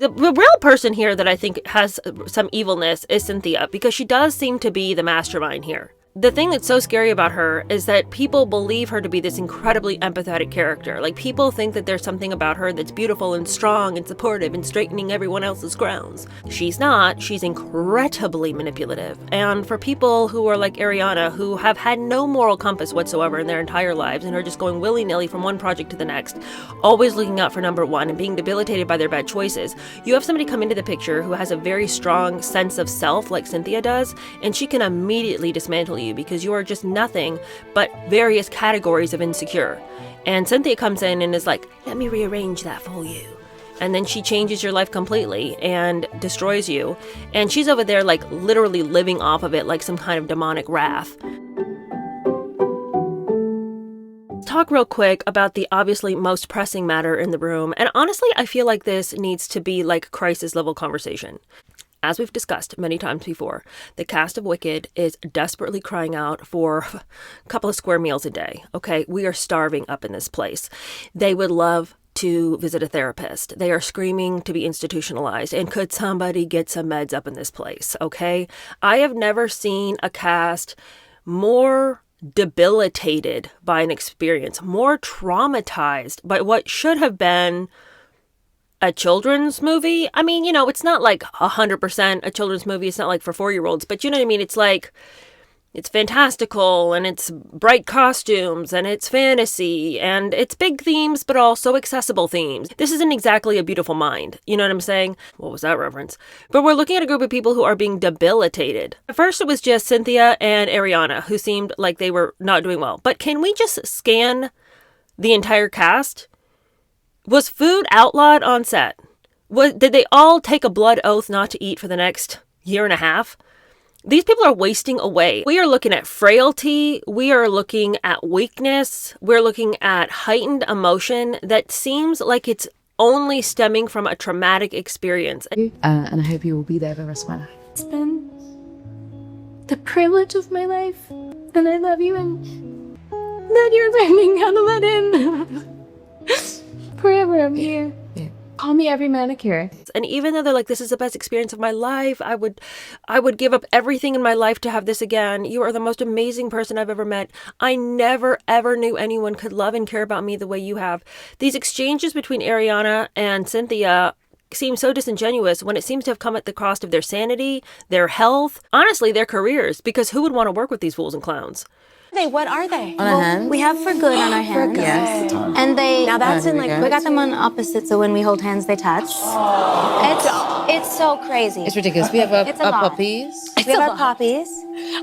The real person here that I think has some evilness is Cynthia, because she does seem to be the mastermind here. The thing that's so scary about her is that people believe her to be this incredibly empathetic character. Like, people think that there's something about her that's beautiful and strong and supportive and straightening everyone else's grounds. She's not. She's incredibly manipulative. And for people who are like Ariana, who have had no moral compass whatsoever in their entire lives and are just going willy-nilly from one project to the next, always looking out for number one and being debilitated by their bad choices, you have somebody come into the picture who has a very strong sense of self like Cynthia does, and she can immediately dismantle you because you are just nothing but various categories of insecure. And Cynthia comes in and is like, let me rearrange that for you. And then she changes your life completely and destroys you. And she's over there like literally living off of it like some kind of demonic wrath. Talk real quick about the obviously most pressing matter in the room. And honestly, I feel like this needs to be like crisis level conversation. As we've discussed many times before, the cast of Wicked is desperately crying out for a couple of square meals a day. Okay, we are starving up in this place. They would love to visit a therapist. They are screaming to be institutionalized. And could somebody get some meds up in this place? Okay, I have never seen a cast more debilitated by an experience, more traumatized by what should have been a children's movie. I mean, you know, it's not like 100% a children's movie. It's not like for 4-year-olds, but you know what I mean? It's like, it's fantastical and it's bright costumes and it's fantasy and it's big themes, but also accessible themes. This isn't exactly A Beautiful Mind. You know what I'm saying? What was that reference? But we're looking at a group of people who are being debilitated. At first, it was just Cynthia and Ariana who seemed like they were not doing well. But can we just scan the entire cast? Was food outlawed on set? Did they all take a blood oath not to eat for the next year and a half? These people are wasting away. We are looking at frailty. We are looking at weakness. We're looking at heightened emotion that seems like it's only stemming from a traumatic experience. And I hope you will be there for the rest of my life. It's been the privilege of my life. And I love you, and that you're learning how to let in. Forever, I'm here. Yeah. Call me every manicure. And even though they're like, this is the best experience of my life, I would give up everything in my life to have this again. You are the most amazing person I've ever met. I never, ever knew anyone could love and care about me the way you have. These exchanges between Ariana and Cynthia seem so disingenuous when it seems to have come at the cost of their sanity, their health, honestly, their careers, because who would want to work with these fools and clowns? What are they? On our hands? We have for good on our hands. Yes. And they, now that's in like, we got them on opposite, so when we hold hands, they touch. It's so crazy. It's ridiculous. We have our lot. puppies. We have our poppies.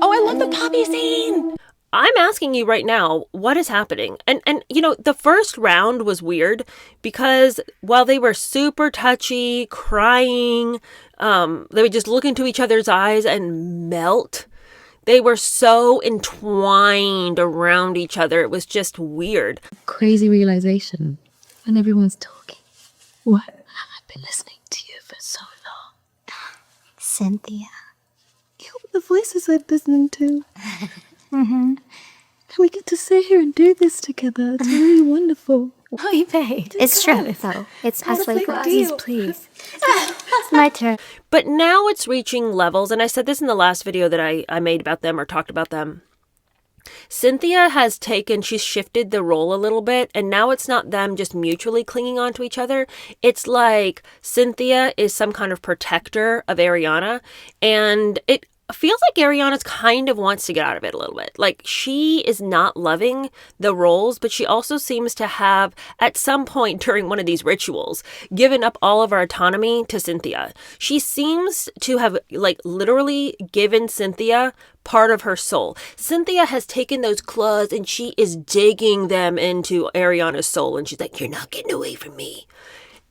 Oh, I love the poppy scene. I'm asking you right now, what is happening? And you know, the first round was weird because while they were super touchy, crying, they would just look into each other's eyes and melt. They were so entwined around each other. It was just weird. Crazy realization when everyone's talking. What? I've been listening to you for so long. Cynthia. You're the voices I've listened to. And we get to sit here and do this together. It's really wonderful. Oh, you paid. It's true, though. It's Please. It's my turn. But now it's reaching levels, and I said this in the last video that I made about them or talked about them. Cynthia she's shifted the role a little bit, and now it's not them just mutually clinging on to each other. It's like Cynthia is some kind of protector of Ariana, and it feels like Ariana kind of wants to get out of it a little bit. Like, she is not loving the roles, but she also seems to have, at some point during one of these rituals, given up all of her autonomy to Cynthia. She seems to have, like, literally given Cynthia part of her soul. Cynthia has taken those claws and she is digging them into Ariana's soul, and she's like, you're not getting away from me.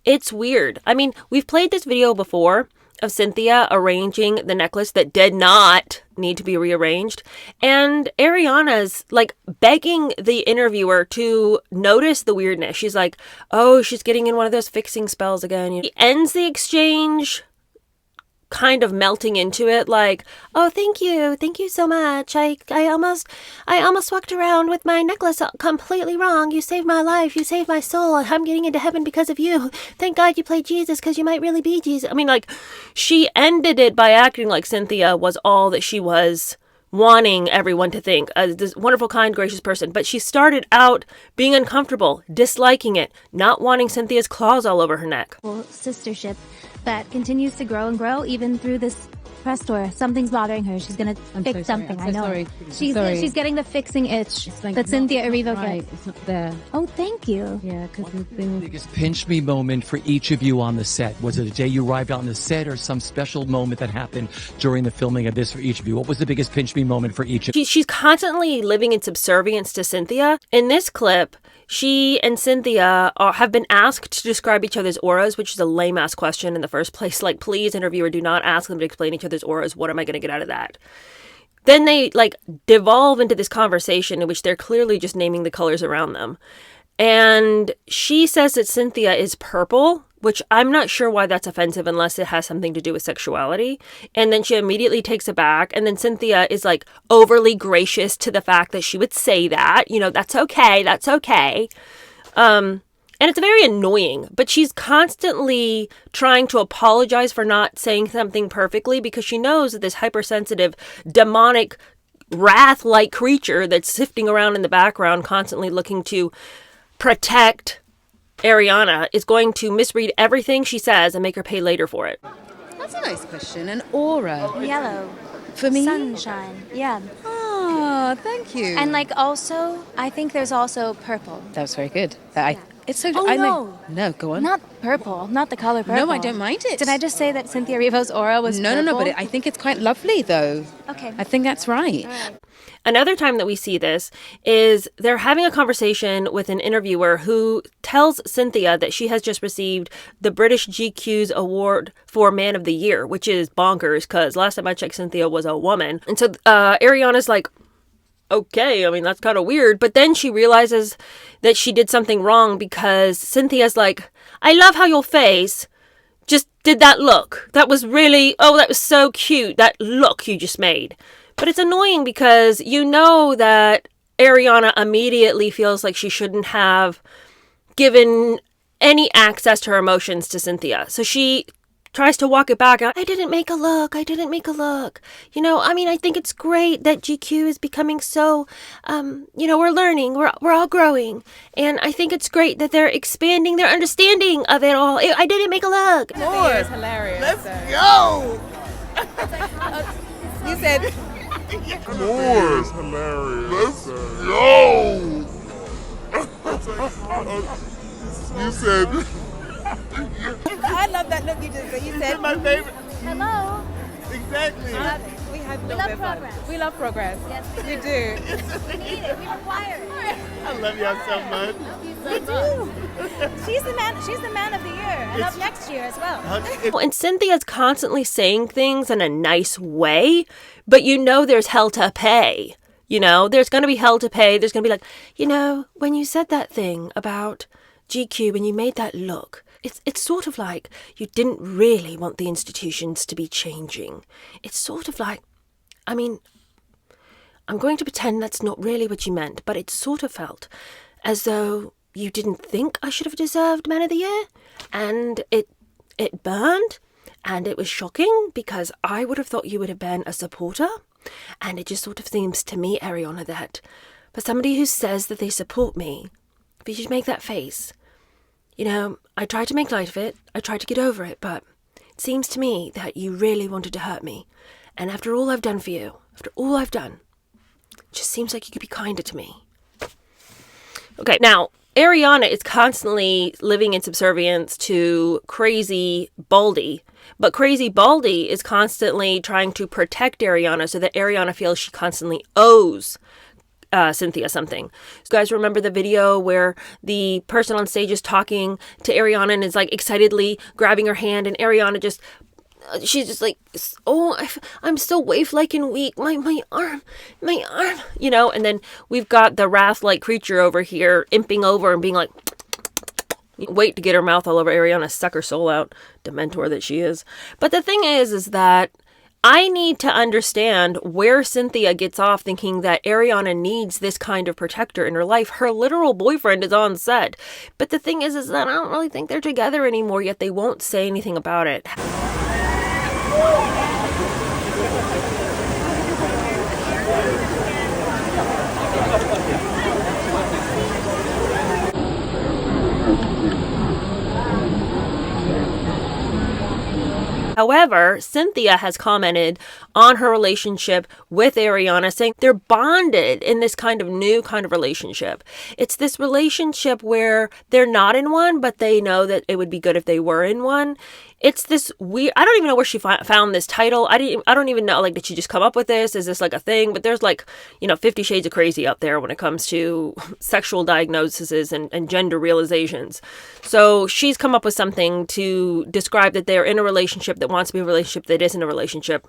It's weird. I mean, we've played this video before of Cynthia arranging the necklace that did not need to be rearranged. And Ariana's like begging the interviewer to notice the weirdness. She's like, oh, she's getting in one of those fixing spells again. He ends the exchange kind of melting into it like, oh, thank you so much. I almost walked around with my necklace completely wrong. You saved my life, you saved my soul. I'm getting into heaven because of you. Thank God you played Jesus, because you might really be Jesus. I mean, like, she ended it by acting like Cynthia was all that she was wanting everyone to think, this wonderful, kind, gracious person. But she started out being uncomfortable, disliking it, not wanting Cynthia's claws all over her neck. Sistership that continues to grow and grow even through this press tour. Something's bothering her. She's gonna fix something. I know. She's getting the fixing itch that Cynthia Erivo gets. It's not there. Oh, thank you. Yeah, because the biggest pinch me moment for each of you on the set. Was it the day you arrived on the set, or some special moment that happened during the filming of this for each of you? What was the biggest pinch me moment for each of you? She's constantly living in subservience to Cynthia. In this clip, she and Cynthia have been asked to describe each other's auras, which is a lame-ass question in the first place. Like, please, interviewer, do not ask them to explain each other's auras. What am I going to get out of that? Then they, like, devolve into this conversation in which they're clearly just naming the colors around them. And she says that Cynthia is purple, which I'm not sure why that's offensive unless it has something to do with sexuality. And then she immediately takes it back. And then Cynthia is like overly gracious to the fact that she would say that, you know, that's okay. That's okay. And it's very annoying, but she's constantly trying to apologize for not saying something perfectly because she knows that this hypersensitive, demonic, wrath-like creature that's sifting around in the background, constantly looking to protect Ariana, is going to misread everything she says and make her pay later for it. That's a nice question. An aura. Yellow. For me? Sunshine. Yeah. Ah, thank you. And like also, I think there's also purple. That was very good. It's so. Oh, I no. No, go on. Not purple. Not the color purple. No, I don't mind it. Did I just say that Cynthia Erivo's aura was No, purple? but I think it's quite lovely, though. Okay. I think that's right. Another time that we see this is they're having a conversation with an interviewer who tells Cynthia that she has just received the British GQ's award for Man of the Year, which is bonkers because last time I checked, Cynthia was a woman. And so Ariana's like, okay, I mean, that's kind of weird. But then she realizes that she did something wrong because Cynthia's like, I love how your face just did that look. That was really, oh, that was so cute. That look you just made. But it's annoying because you know that Ariana immediately feels like she shouldn't have given any access to her emotions to Cynthia. So she tries to walk it back. I didn't make a look. You know, I mean, I think it's great that GQ is becoming so, you know, we're learning. We're all growing. And I think it's great that they're expanding their understanding of it all. I didn't make a look. It's hilarious. Let's go! You said... It's hilarious. Let's go! You said... I love that look you just said. You said... my favorite. Hello. Exactly. We love progress. We love progress. Yes, we do. We need it. We require it. I love y'all so much. We do. She's the man of the year. And up next year as well. And Cynthia's constantly saying things in a nice way, but you know there's hell to pay. You know, there's going to be hell to pay. There's going to be like, you know, when you said that thing about GQ and you made that look, it's sort of like you didn't really want the institutions to be changing. It's sort of like, I mean, I'm going to pretend that's not really what you meant, but it sort of felt as though you didn't think I should have deserved Man of the Year. And it burned, and it was shocking because I would have thought you would have been a supporter. And it just sort of seems to me, Ariana, that for somebody who says that they support me, if you just make that face, you know, I tried to make light of it, I tried to get over it, but it seems to me that you really wanted to hurt me. And after all I've done for you, after all I've done, it just seems like you could be kinder to me. Okay, now, Ariana is constantly living in subservience to Crazy Baldy, but Crazy Baldy is constantly trying to protect Ariana so that Ariana feels she constantly owes Cynthia something. You guys remember the video where the person on stage is talking to Ariana and is like excitedly grabbing her hand, and Ariana just, she's just like, oh, I'm so waif-like and weak. My arm, you know, and then we've got the wrath-like creature over here imping over and being like, Wait to get her mouth all over Ariana, suck her soul out, Dementor that she is. But the thing is that I need to understand where Cynthia gets off thinking that Ariana needs this kind of protector in her life. Her literal boyfriend is on set. But the thing is that I don't really think they're together anymore, yet they won't say anything about it. However, Cynthia has commented on her relationship with Ariana, saying they're bonded in this kind of new kind of relationship. It's this relationship where they're not in one, but they know that it would be good if they were in one. It's this weird, I don't even know where she found this title. I don't even know, like, did she just come up with this? Is this like a thing? But there's like, 50 Shades of Crazy out there when it comes to sexual diagnoses and gender realizations. So she's come up with something to describe that they're in a relationship that wants to be a relationship that isn't a relationship.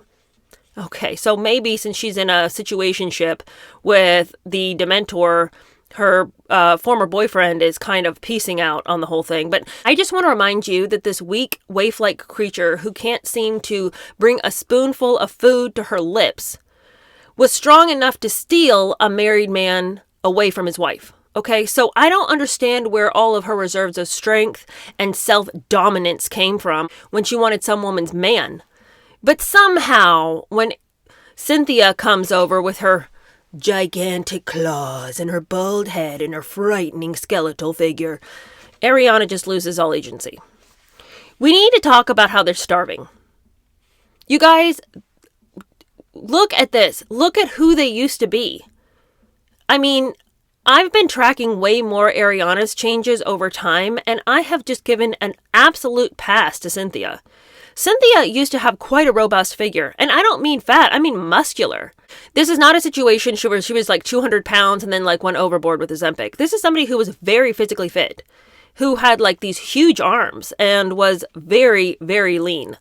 Okay, so maybe since she's in a situationship with the Dementor, her former boyfriend is kind of piecing out on the whole thing. But I just want to remind you that this weak, waif-like creature who can't seem to bring a spoonful of food to her lips was strong enough to steal a married man away from his wife. Okay, so I don't understand where all of her reserves of strength and self-dominance came from when she wanted some woman's man. But somehow, when Cynthia comes over with her gigantic claws and her bald head and her frightening skeletal figure, Ariana just loses all agency. We need to talk about how they're starving. You guys, look at this. Look at who they used to be. I mean, I've been tracking way more Ariana's changes over time, and I have just given an absolute pass to Cynthia. Cynthia used to have quite a robust figure, and I don't mean fat, I mean muscular. This is not a situation where she was like 200 pounds and then like went overboard with Ozempic. This is somebody who was very physically fit, who had like these huge arms and was very, very lean.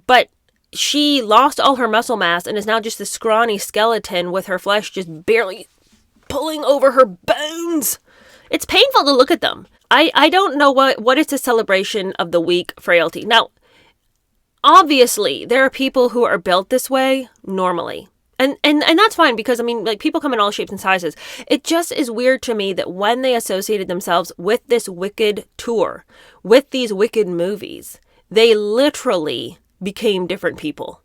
But she lost all her muscle mass and is now just this scrawny skeleton with her flesh just barely pulling over her bones. It's painful to look at them. I don't know what is the celebration of the weak frailty. Now, obviously, there are people who are built this way normally. And that's fine because, I mean, like, people come in all shapes and sizes. It just is weird to me that when they associated themselves with this wicked tour, with these wicked movies, they literally became different people.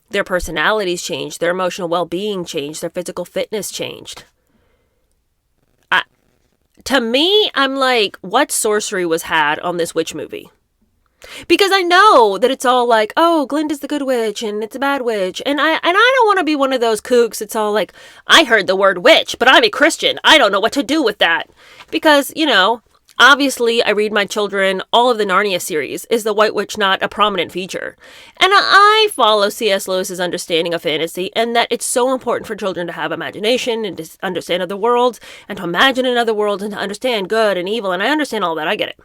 Their personalities changed, their emotional well-being changed, their physical fitness changed. To me, I'm like, what sorcery was had on this witch movie? Because I know that it's all like, oh, Glinda's the good witch and it's a bad witch. And I don't want to be one of those kooks. It's all like, I heard the word witch, but I'm a Christian. I don't know what to do with that. Because, obviously I read my children all of the Narnia series. Is the White Witch not a prominent feature? And I follow C.S. Lewis's understanding of fantasy and that it's so important for children to have imagination and to understand other worlds and to imagine another world and to understand good and evil. And I understand all that. I get it.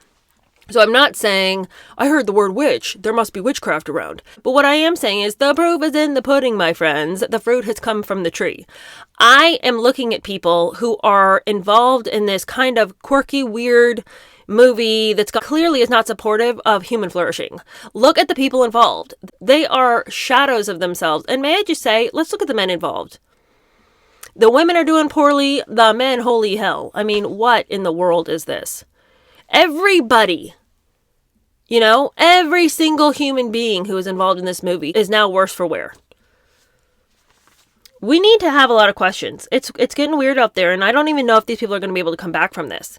So I'm not saying, I heard the word witch, there must be witchcraft around. But what I am saying is, the proof is in the pudding, my friends. The fruit has come from the tree. I am looking at people who are involved in this kind of quirky, weird movie that's clearly is not supportive of human flourishing. Look at the people involved. They are shadows of themselves. And may I just say, let's look at the men involved. The women are doing poorly, the men, holy hell. I mean, what in the world is this? Everybody, every single human being who is involved in this movie is now worse for wear. We need to have a lot of questions. It's getting weird out there, and I don't even know if these people are going to be able to come back from this.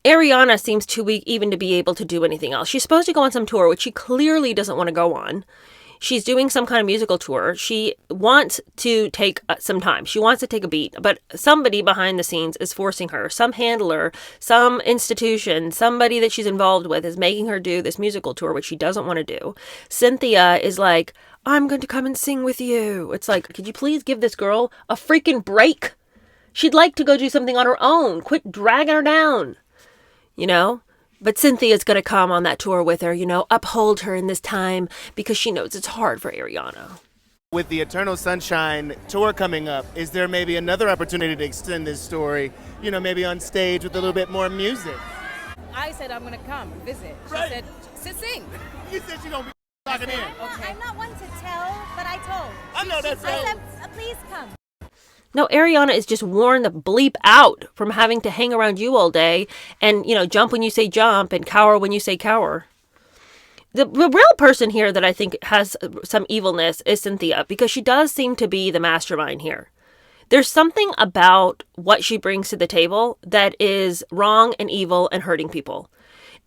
Ariana seems too weak even to be able to do anything else. She's supposed to go on some tour, which she clearly doesn't want to go on. She's doing some kind of musical tour. She wants to take some time. She wants to take a beat, but somebody behind the scenes is forcing her. Some handler, some institution, somebody that she's involved with is making her do this musical tour, which she doesn't want to do. Cynthia is like, I'm going to come and sing with you. It's like, could you please give this girl a freaking break? She'd like to go do something on her own. Quit dragging her down, But Cynthia's going to come on that tour with her, uphold her in this time because she knows it's hard for Ariana. With the Eternal Sunshine tour coming up, is there maybe another opportunity to extend this story, maybe on stage with a little bit more music? I said I'm gonna come and visit. She Right. said, sing. You said you gonna be talking in. I'm not one to tell, but I told. I know that's right. Please come. No, Ariana is just worn the bleep out from having to hang around you all day and, jump when you say jump and cower when you say cower. The real person here that I think has some evilness is Cynthia, because she does seem to be the mastermind here. There's something about what she brings to the table that is wrong and evil and hurting people.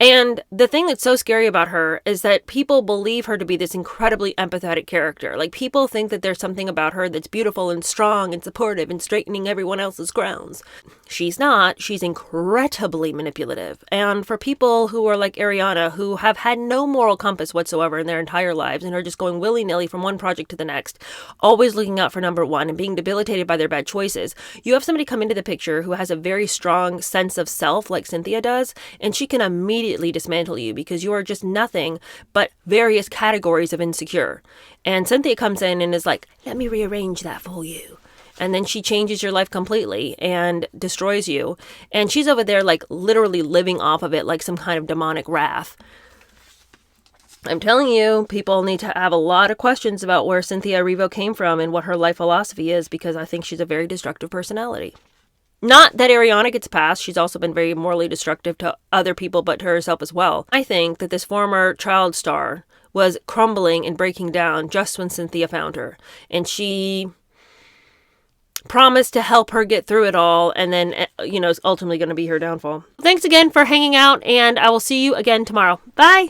And the thing that's so scary about her is that people believe her to be this incredibly empathetic character. Like, people think that there's something about her that's beautiful and strong and supportive and straightening everyone else's crowns. She's not. She's incredibly manipulative. And for people who are like Ariana, who have had no moral compass whatsoever in their entire lives and are just going willy-nilly from one project to the next, always looking out for number one and being debilitated by their bad choices, you have somebody come into the picture who has a very strong sense of self like Cynthia does, and she can immediately dismantle you because you are just nothing but various categories of insecure. And Cynthia comes in and is like, let me rearrange that for you. And then she changes your life completely and destroys you. And she's over there like literally living off of it like some kind of demonic wrath. I'm telling you, people need to have a lot of questions about where Cynthia Erivo came from and what her life philosophy is, because I think she's a very destructive personality. Not that Ariana gets passed. She's also been very morally destructive to other people, but to herself as well. I think that this former child star was crumbling and breaking down just when Cynthia found her. And she promised to help her get through it all, and then, is ultimately going to be her downfall. Thanks again for hanging out, and I will see you again tomorrow. Bye!